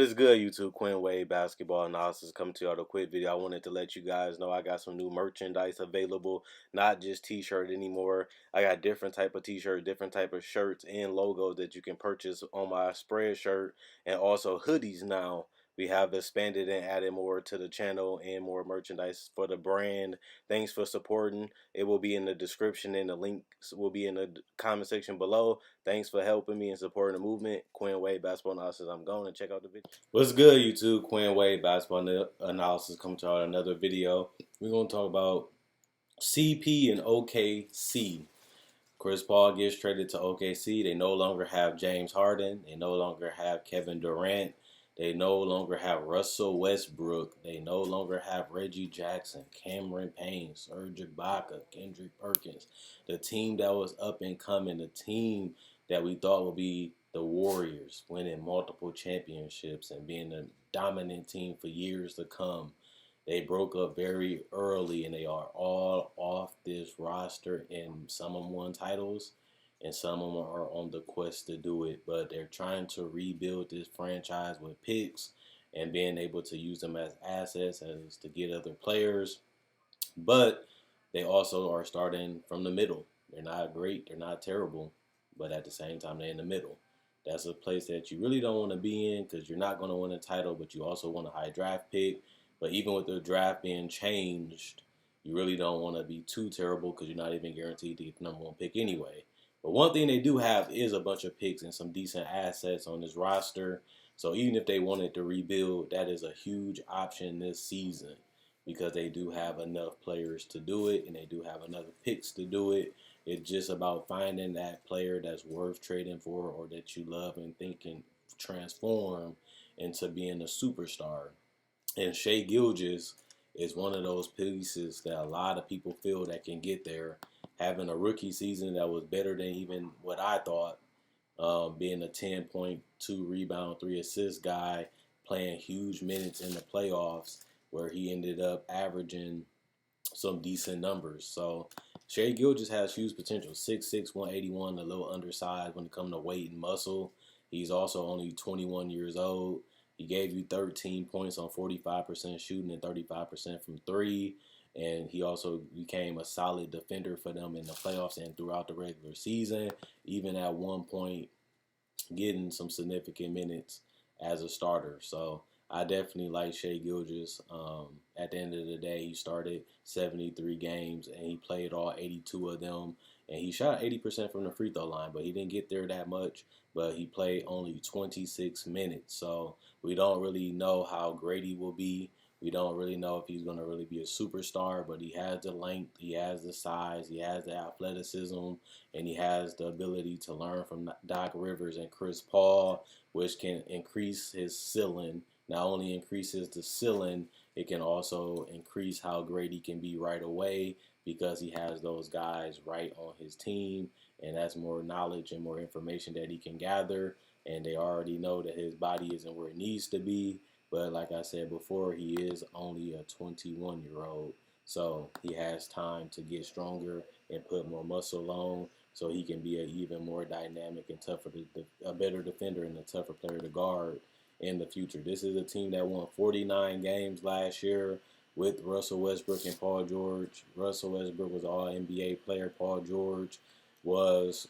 is good, YouTube? Quinn Wade Basketball Analysis coming to you with a quick video. I wanted to let you guys know I got some new merchandise available, not just t-shirt anymore. I got different type of t-shirt, different type of shirts and logos that you can purchase on my spread shirt, and also hoodies now. We have expanded and added more to the channel and more merchandise for the brand. Thanks for supporting. It will be in the description and the links will be in the comment section below. Thanks for helping me and supporting the movement. Quinn Wade Basketball Analysis. I'm going to check out the video. What's good, YouTube? Quinn Wade Basketball Analysis coming to another video. We're going to talk about CP and OKC. Chris Paul gets traded to OKC. They no longer have James Harden. They no longer have Kevin Durant. They no longer have Russell Westbrook. They no longer have Reggie Jackson, Cameron Payne, Serge Ibaka, Kendrick Perkins. The team that was up and coming, the team that we thought would be the Warriors, winning multiple championships and being a dominant team for years to come. They broke up very early, and they are all off this roster, and some of them won titles, and some of them are on the quest to do it. But they're trying to rebuild this franchise with picks and being able to use them as assets as to get other players. But they also are starting from the middle. They're not great, they're not terrible, but at the same time, they're in the middle. That's a place that you really don't want to be in because you're not going to win a title, but you also want a high draft pick. But even with the draft being changed, you really don't want to be too terrible because you're not even guaranteed to get the number one pick anyway. But one thing they do have is a bunch of picks and some decent assets on this roster. So even if they wanted to rebuild, that is a huge option this season because they do have enough players to do it and they do have enough picks to do it. It's just about finding that player that's worth trading for or that you love and think can transform into being a superstar. And Shai Gilgeous is one of those pieces that a lot of people feel that can get there. Having a rookie season that was better than even what I thought, being a 10.2 rebound, 3 assist guy, playing huge minutes in the playoffs where he ended up averaging some decent numbers. So Shai Gilgeous has huge potential. 6'6", 181, a little undersized when it comes to weight and muscle. He's also only 21 years old. He gave you 13 points on 45% shooting and 35% from three. And he also became a solid defender for them in the playoffs and throughout the regular season, even at one point getting some significant minutes as a starter. So I definitely like Shai Gilgeous. At the end of the day, he started 73 games and he played all 82 of them. And he shot 80% from the free throw line, but he didn't get there that much. But he played only 26 minutes. So we don't really know how great he will be. We don't really know if he's going to really be a superstar, but he has the length, he has the size, he has the athleticism, and he has the ability to learn from Doc Rivers and Chris Paul, which can increase his ceiling. Not only increases the ceiling, it can also increase how great he can be right away because he has those guys right on his team, and that's more knowledge and more information that he can gather, and they already know that his body isn't where it needs to be. But like I said before, he is only a 21-year-old. So he has time to get stronger and put more muscle on so he can be an even more dynamic and tougher, a better defender and a tougher player to guard in the future. This is a team that won 49 games last year with Russell Westbrook and Paul George. Russell Westbrook was all NBA player. Paul George was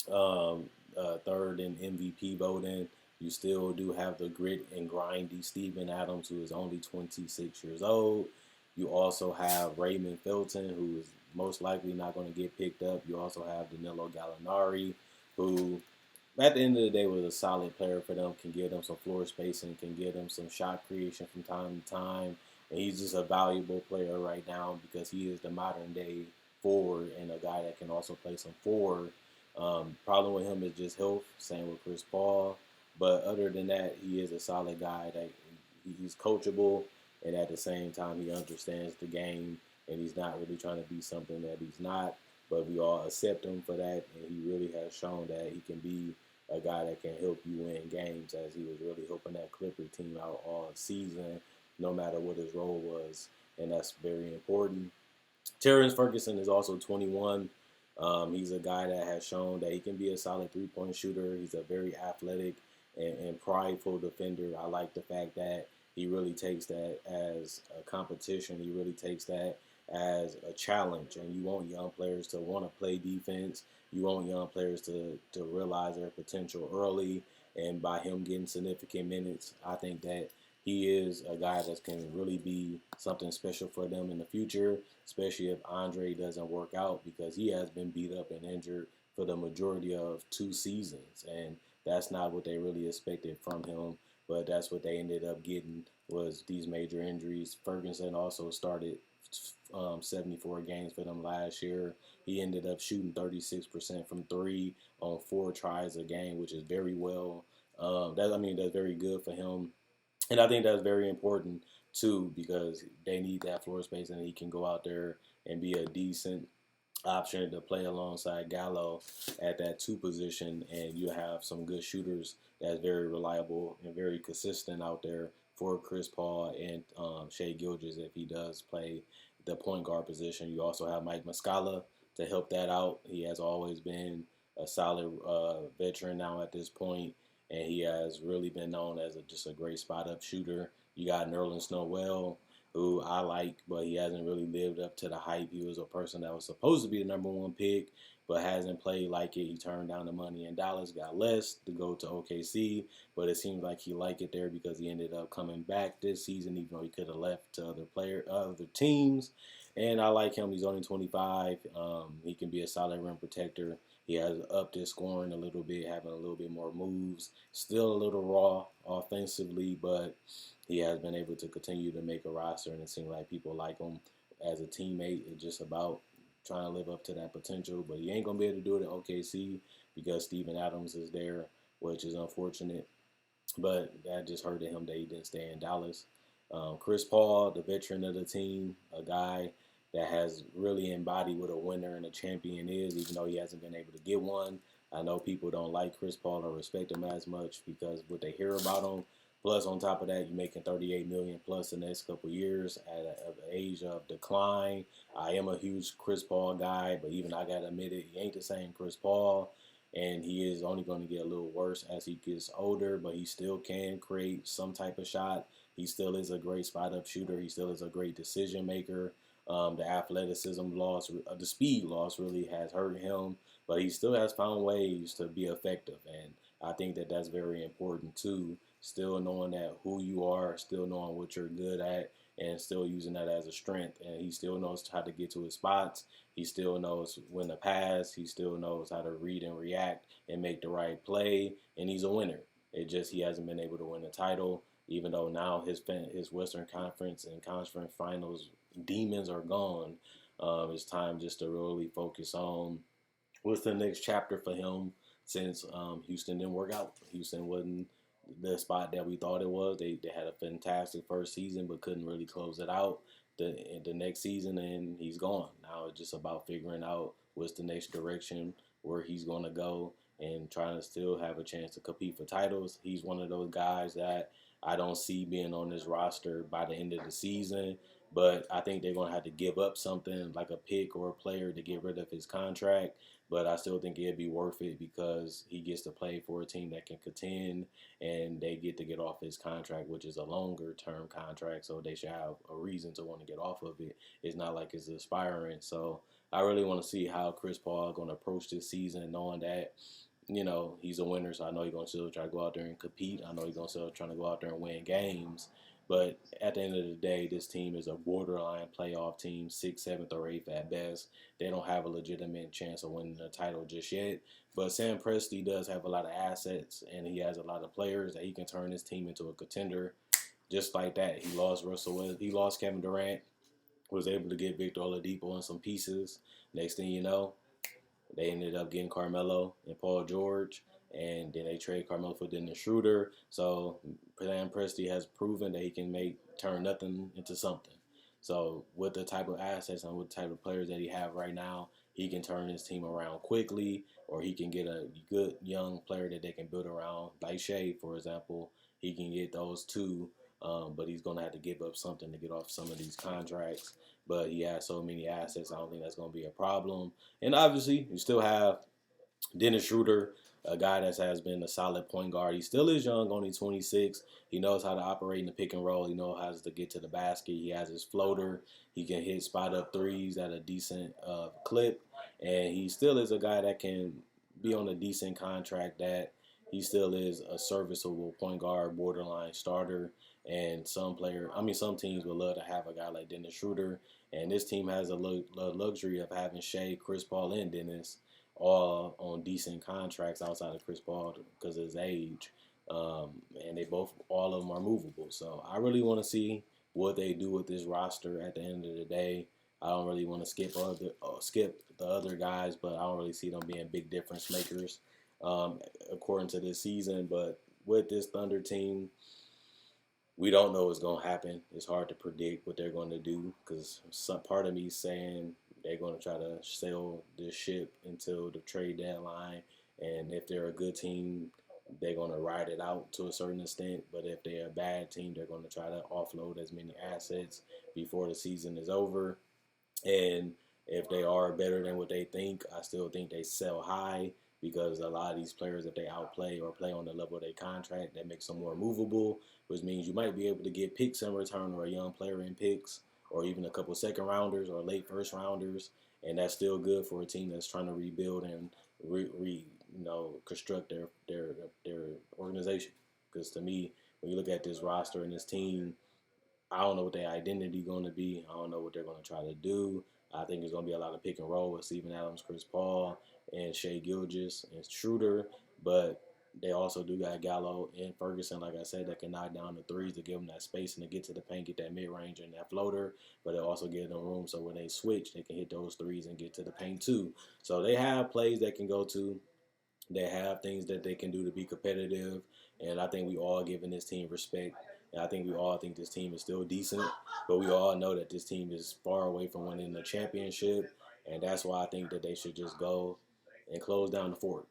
third in MVP voting. You still do have the grit and grindy Steven Adams, who is only 26 years old. You also have Raymond Felton, who is most likely not going to get picked up. You also have Danilo Gallinari, who at the end of the day was a solid player for them, can give them some floor spacing, can give them some shot creation from time to time. And he's just a valuable player right now because he is the modern day forward and a guy that can also play some forward. Problem with him is just health, same with Chris Paul. But other than that, he is a solid guy that he's coachable, and at the same time, he understands the game, and he's not really trying to be something that he's not. But we all accept him for that, and he really has shown that he can be a guy that can help you win games, as he was really helping that Clipper team out all season, no matter what his role was, and that's very important. Terrence Ferguson is also 21. He's a guy that has shown that he can be a solid three-point shooter. He's a very athletic and prideful defender. I like the fact that he really takes that as a competition. He really takes that as a challenge. And you want young players to want to play defense. You want young players to realize their potential early. And by him getting significant minutes, I think that he is a guy that can really be something special for them in the future, especially if Andre doesn't work out because he has been beat up and injured for the majority of 2 seasons. And that's not what they really expected from him, but that's what they ended up getting was these major injuries. Ferguson also started 74 games for them last year. He ended up shooting 36% from three on 4 tries a game, which is very well. That's very good for him, and I think that's very important too because they need that floor space, and he can go out there and be a decent option to play alongside Gallo at that 2 position, and you have some good shooters that's very reliable and very consistent out there for Chris Paul and Shea Gilgeous if he does play the point guard position. You also have Mike Muscala to help that out. He has always been a solid veteran now at this point, and he has really been known as just a great spot up shooter. You got Nerlens Noel, who I like, but he hasn't really lived up to the hype. He was a person that was supposed to be the number 1 pick, but hasn't played like it. He turned down the money in Dallas, got less to go to OKC, but it seems like he liked it there because he ended up coming back this season, even though he could have left to other teams. And I like him. He's only 25. He can be a solid rim protector. He has upped his scoring a little bit, having a little bit more moves. Still a little raw offensively, but he has been able to continue to make a roster, and it seems like people like him as a teammate. It's just about trying to live up to that potential, but he ain't going to be able to do it at OKC because Steven Adams is there, which is unfortunate. But that just hurted him that he didn't stay in Dallas. Chris Paul, the veteran of the team, a guy that has really embodied what a winner and a champion is, even though he hasn't been able to get one. I know people don't like Chris Paul or respect him as much because what they hear about him. Plus, on top of that, you're making $38 million plus the next couple of years at an age of decline. I am a huge Chris Paul guy, but even I gotta admit it, he ain't the same Chris Paul, and he is only going to get a little worse as he gets older. But he still can create some type of shot. He still is a great spot up shooter. He still is a great decision maker. The athleticism loss, the speed loss really has hurt him, but he still has found ways to be effective, and I think that that's very important too. Still knowing that who you are, still knowing what you're good at, and still using that as a strength. And he still knows how to get to his spots. He still knows when to pass. He still knows how to read and react and make the right play. And he's a winner. It just he hasn't been able to win the title, even though now his Western Conference and Conference Finals demons are gone. It's time just to really focus on what's the next chapter for him since Houston didn't work out. Houston wasn't the spot that we thought it was. They had a fantastic first season, but couldn't really close it out the next season, and he's gone. Now it's just about figuring out what's the next direction, where he's going to go, and trying to still have a chance to compete for titles. He's one of those guys that I don't see being on this roster by the end of the season. But I think they're going to have to give up something like a pick or a player to get rid of his contract. But I still think it'd be worth it because he gets to play for a team that can contend, and they get off his contract, which is a longer term contract. So they should have a reason to want to get off of it. It's not like it's expiring. So I really want to see how Chris Paul is going to approach this season, knowing that he's a winner, so I know he's going to still try to go out there and compete. I know he's going to still trying to go out there and win games. But at the end of the day, this team is a borderline playoff team, 6th, 7th, or 8th at best. They don't have a legitimate chance of winning the title just yet. But Sam Presti does have a lot of assets, and he has a lot of players that he can turn his team into a contender. Just like that, he lost Kevin Durant, was able to get Victor Oladipo and some pieces. Next thing you know, they ended up getting Carmelo and Paul George, and then they trade Carmelo for Dennis Schroeder. So Sam Presti has proven that he can turn nothing into something. So with the type of assets and with the type of players that he have right now, he can turn his team around quickly, or he can get a good young player that they can build around, like Shea, for example. He can get those two, but he's going to have to give up something to get off some of these contracts. But he has so many assets, I don't think that's going to be a problem. And obviously, you still have Dennis Schroeder, a guy that has been a solid point guard. He still is young, only 26. He knows how to operate in the pick and roll. He knows how to get to the basket. He has his floater. He can hit spot up threes at a decent clip. And he still is a guy that can be on a decent contract, that he still is a serviceable point guard, borderline starter. And some teams would love to have a guy like Dennis Schroeder. And this team has a luxury of having Shea, Chris Paul, and Dennis all on decent contracts outside of Chris Paul because of his age. And all of them are movable. So I really want to see what they do with this roster at the end of the day. I don't really want to skip the other guys, but I don't really see them being big difference makers according to this season. But with this Thunder team, we don't know what's going to happen. It's hard to predict what they're going to do because some part of me is saying they're going to try to sail this ship until the trade deadline. And if they're a good team, they're going to ride it out to a certain extent. But if they're a bad team, they're going to try to offload as many assets before the season is over. And if they are better than what they think, I still think they sell high because a lot of these players, if they outplay or play on the level of their contract, that makes them more movable, which means you might be able to get picks in return or a young player in picks or even a couple second rounders or late first rounders. And that's still good for a team that's trying to rebuild and construct their organization. Because to me, when you look at this roster and this team, I don't know what their identity going to be. I don't know what they're going to try to do. I think there's going to be a lot of pick and roll with Steven Adams, Chris Paul, and Shea Gilgeous and Schroeder. But they also do got Gallo and Ferguson, like I said, that can knock down the threes to give them that space and to get to the paint, get that mid-range and that floater. But they also give them room so when they switch, they can hit those threes and get to the paint too. So they have plays that can go to. They have things that they can do to be competitive, and I think we all giving this team respect. And I think we all think this team is still decent, but we all know that this team is far away from winning the championship, and that's why I think that they should just go and close down the fort.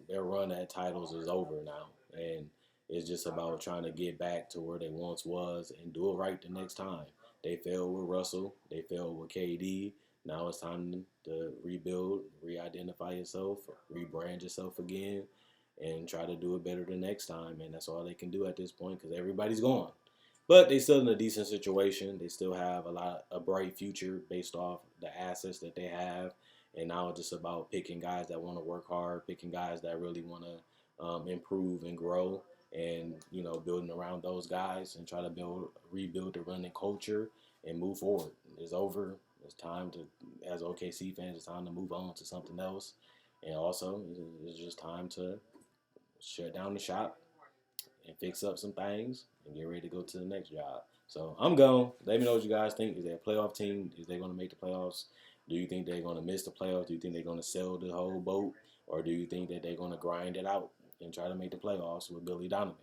Their run at titles is over now, and it's just about trying to get back to where they once was and do it right the next time. They failed with Russell. They failed with KD. Now it's time to rebuild, re-identify yourself, rebrand yourself again, and try to do it better the next time. And that's all they can do at this point because everybody's gone. But they still in a decent situation. They still have a bright future based off the assets that they have. And now it's just about picking guys that want to work hard, picking guys that really want to improve and grow, and building around those guys and try to rebuild the running culture and move forward. It's over. It's time to, as OKC fans, it's time to move on to something else. And also, it's just time to shut down the shop and fix up some things and get ready to go to the next job. So I'm gone. Let me know what you guys think. Is they a playoff team? Is they going to make the playoffs? Do you think they're going to miss the playoffs? Do you think they're going to sail the whole boat? Or do you think that they're going to grind it out and try to make the playoffs with Billy Donovan?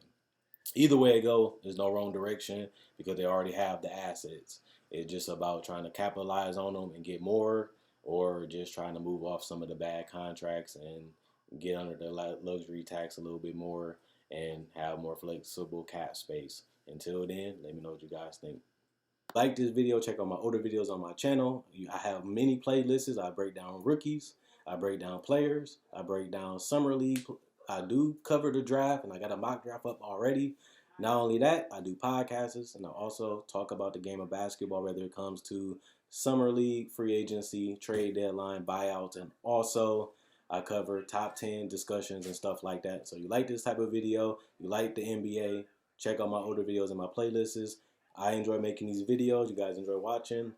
Either way it go, there's no wrong direction because they already have the assets. It's just about trying to capitalize on them and get more, or just trying to move off some of the bad contracts and get under the luxury tax a little bit more and have more flexible cap space. Until then, let me know what you guys think. Like this video, check out my older videos on my channel. I have many playlists. I break down rookies, I break down players, I break down summer league. I do cover the draft, and I got a mock draft up already. Not only that, I do podcasts, and I also talk about the game of basketball, whether it comes to summer league, free agency, trade deadline, buyouts, and also I cover top 10 discussions and stuff like that. So you like this type of video, you like the NBA, check out my older videos and my playlists. I enjoy making these videos. You guys enjoy watching.